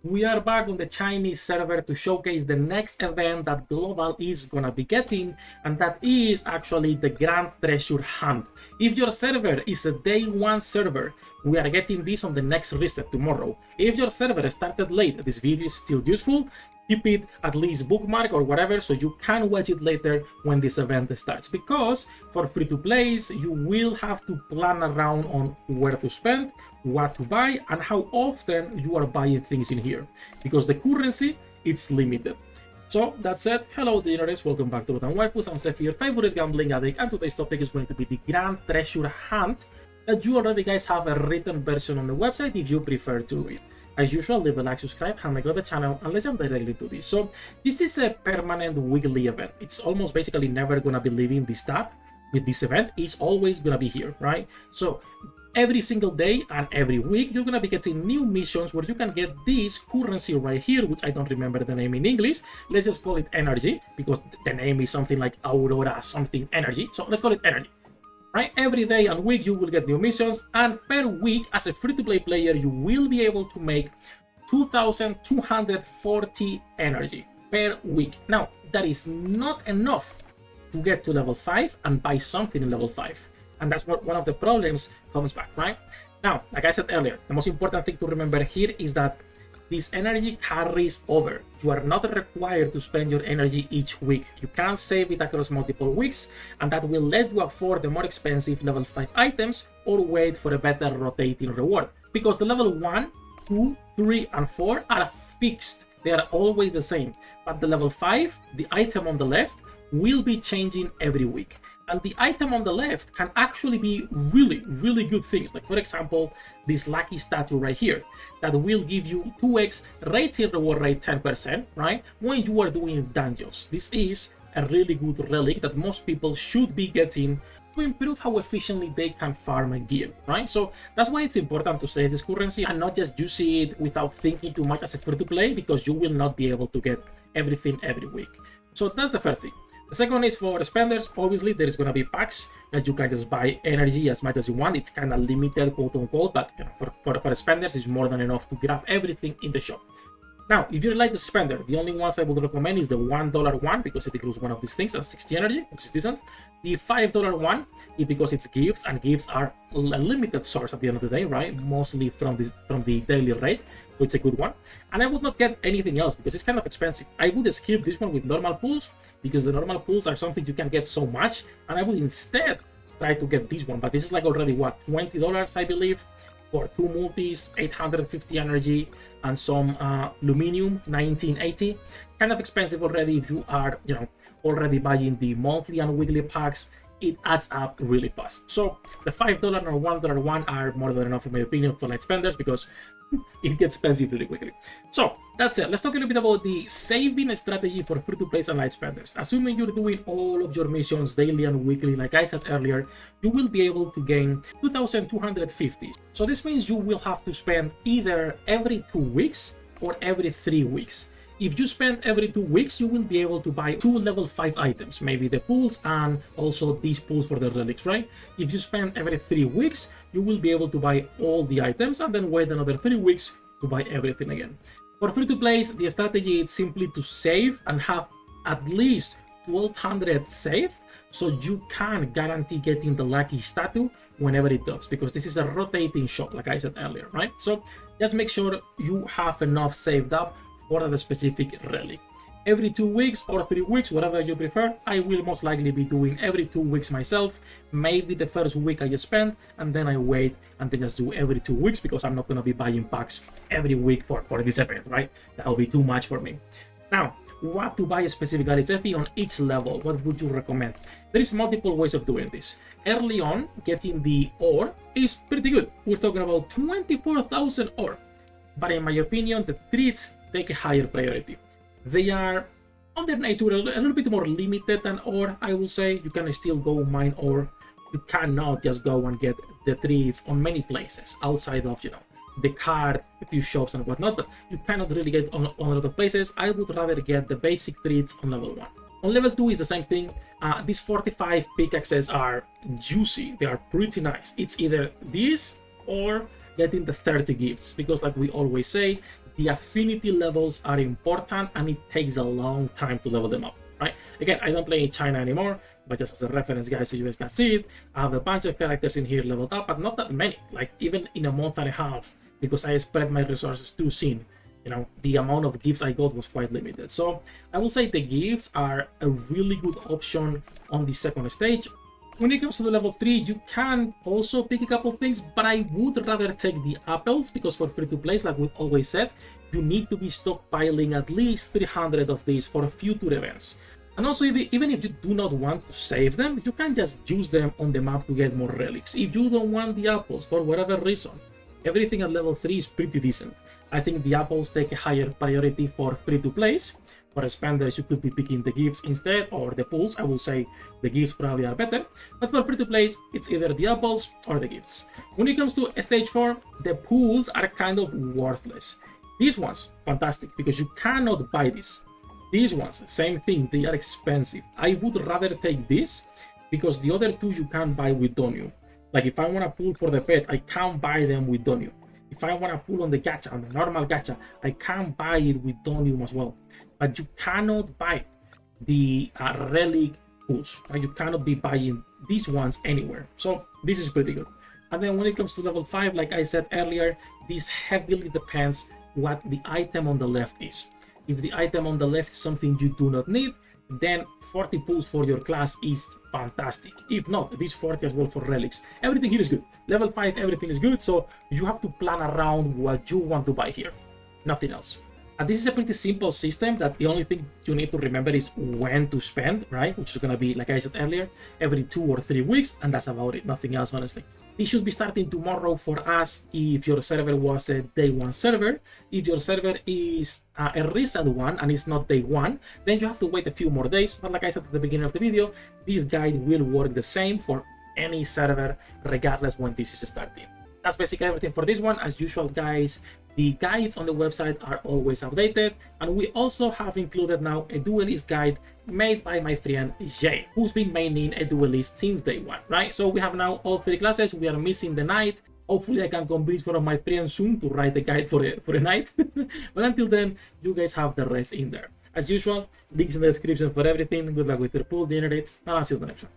We are back on the Chinese server to showcase the next event that Global is gonna be getting, and that is actually the Grand Treasure Hunt. If your server is a day one server, we are getting this on the next reset tomorrow. If your server started late, this video is still useful. Keep it at least bookmark or whatever so you can watch it later when this event starts, because for free-to-plays you will have to plan around on where to spend, what to buy, and how often you are buying things in here, because the currency it's limited. So that said, hello degenerates, welcome back to Waifus. I'm Sefhi, your favorite gambling addict, and today's topic is going to be the Grand Treasure Hunt that you already guys have a written version on the website if you prefer to read. As usual, leave a like, subscribe, and grow the channel, and let's jump directly to this. So this is a permanent weekly event. It's almost basically never gonna be leaving this tab with this event. It's always gonna be here, right? So every single day and every week, you're gonna be getting new missions where you can get this currency right here, which I don't remember the name in English. Let's just call it energy, because the name is something like Aurora something energy. So let's call it energy. Right, every day and week you will get new missions, and per week as a free-to-play player you will be able to make 2,240 energy per week. Now that is not enough to get to level 5 and buy something in level 5, and that's what one of the problems comes back. Right now, like I said earlier, the most important thing to remember here is that this energy carries over. You are not required to spend your energy each week. You can save it across multiple weeks, and that will let you afford the more expensive level 5 items or wait for a better rotating reward. Because the level 1, 2, 3, and 4 are fixed. They are always the same. But the level 5, the item on the left, will be changing every week. And the item on the left can actually be really good things. Like, for example, this lucky statue right here that will give you 2x rating reward rate 10%, right? When you are doing dungeons. This is a really good relic that most people should be getting to improve how efficiently they can farm and gear, right? So that's why it's important to save this currency and not just use it without thinking too much as a free-to-play, because you will not be able to get everything every week. So that's the first thing. The second is for spenders. Obviously, there is going to be packs that you can just buy energy as much as you want. It's kind of limited, quote unquote, but you know, for spenders, it's more than enough to grab everything in the shop. Now, if you're like the spender, the only ones I would recommend is the $1 one, because it includes one of these things, that's 60 energy, which is decent. The $5 one is because it's gifts, and gifts are a limited source at the end of the day, right? Mostly from the daily rate, so it's a good one. And I would not get anything else because it's kind of expensive. I would skip this one with normal pools, because the normal pools are something you can get so much, and I would instead try to get this one. But this is like already what, $20 I believe, for 2 multis, 850 energy, and some aluminium, 1980. Kind of expensive already if you are, you know, already buying the monthly and weekly packs. It adds up really fast. So the $5 or $1 one are more than enough in my opinion for light spenders, because it gets expensive really quickly. So that's it. Let's talk a little bit about the saving strategy for free-to-play and light spenders. Assuming you're doing all of your missions daily and weekly, like I said earlier, you will be able to gain 2,250. So this means you will have to spend either every 2 weeks or every 3 weeks. If you spend every 2 weeks, you will be able to buy 2 level 5 items, maybe the pools and also these pools for the relics, right? If you spend every 3 weeks, you will be able to buy all the items and then wait another 3 weeks to buy everything again. For free-to-plays, the strategy is simply to save and have at least 1,200 saved, so you can guarantee getting the lucky statue whenever it does, because this is a rotating shop, like I said earlier, right? So just make sure you have enough saved up for the specific relic. Every 2 weeks or 3 weeks, whatever you prefer. I will most likely be doing every 2 weeks myself. Maybe the first week I just spend, and then I wait and then just do every 2 weeks, because I'm not going to be buying packs every week for this event, right? That will be too much for me. Now, what to buy specifically, Sefhi, on each level? What would you recommend? There is multiple ways of doing this. Early on, getting the ore is pretty good. We're talking about 24,000 ore. But in my opinion, the treats take a higher priority. They are, on their nature, a little bit more limited than ore, I will say. You can still go mine ore. You cannot just go and get the treats on many places outside of, you know, the card, a few shops and whatnot, but you cannot really get on a lot of places. I would rather get the basic treats on level 1. On level 2 is the same thing. These 45 pickaxes are juicy. They are pretty nice. It's either this or getting the 30 gifts, because like we always say, the affinity levels are important and it takes a long time to level them up, right? Again, I don't play in China anymore, but just as a reference, guys, so you guys can see it. I have a bunch of characters in here leveled up, but not that many. Like even in a month and a half, because I spread my resources too thin, you know, the amount of gifts I got was quite limited. So I will say the gifts are a really good option on the second stage. When it comes to the level 3, you can also pick a couple things, but I would rather take the apples, because for free-to-plays, like we've always said, you need to be stockpiling at least 300 of these for future events. And also, even if you do not want to save them, you can just use them on the map to get more relics. If you don't want the apples for whatever reason, everything at level 3 is pretty decent. I think the apples take a higher priority for free-to-plays. For spenders, you could be picking the gifts instead, or the pools. I will say the gifts probably are better, but for free-to-plays, it's either the apples or the gifts. When it comes to stage 4, the pools are kind of worthless. These ones, fantastic, because you cannot buy this. These ones, same thing, they are expensive. I would rather take this, because the other two you can buy with Donyu. Like if I want to pull for the pet, I can't buy them with Donyu. If I want to pull on the gacha, on the normal gacha, I can't buy it with Donyu as well. But you cannot buy the relic pools. Right? You cannot be buying these ones anywhere. So this is pretty good. And then when it comes to level 5, like I said earlier, this heavily depends what the item on the left is. If the item on the left is something you do not need, then 40 pulls for your class is fantastic. If not, these 40 as well for relics. Everything here is good. Level 5, everything is good, so you have to plan around what you want to buy here. Nothing else. And this is a pretty simple system that the only thing you need to remember is when to spend, right? Which is going to be, like I said earlier, every 2 or 3 weeks, and that's about it. Nothing else, honestly. It should be starting tomorrow for us if your server was a day 1 server. If your server is a recent one and it's not day 1, then you have to wait a few more days. But like I said at the beginning of the video, this guide will work the same for any server, regardless when this is starting. That's basically everything for this one. As usual, guys, the guides on the website are always updated, and we also have included now a duelist guide made by my friend Jay, who's been maining a duelist since day 1, right? So we have now all 3 classes. We are missing the knight. Hopefully I can convince one of my friends soon to write a guide for a knight. But until then, you guys have the rest in there. As usual, links in the description for everything. Good luck with your pool, the internet, and I'll see you in the next one.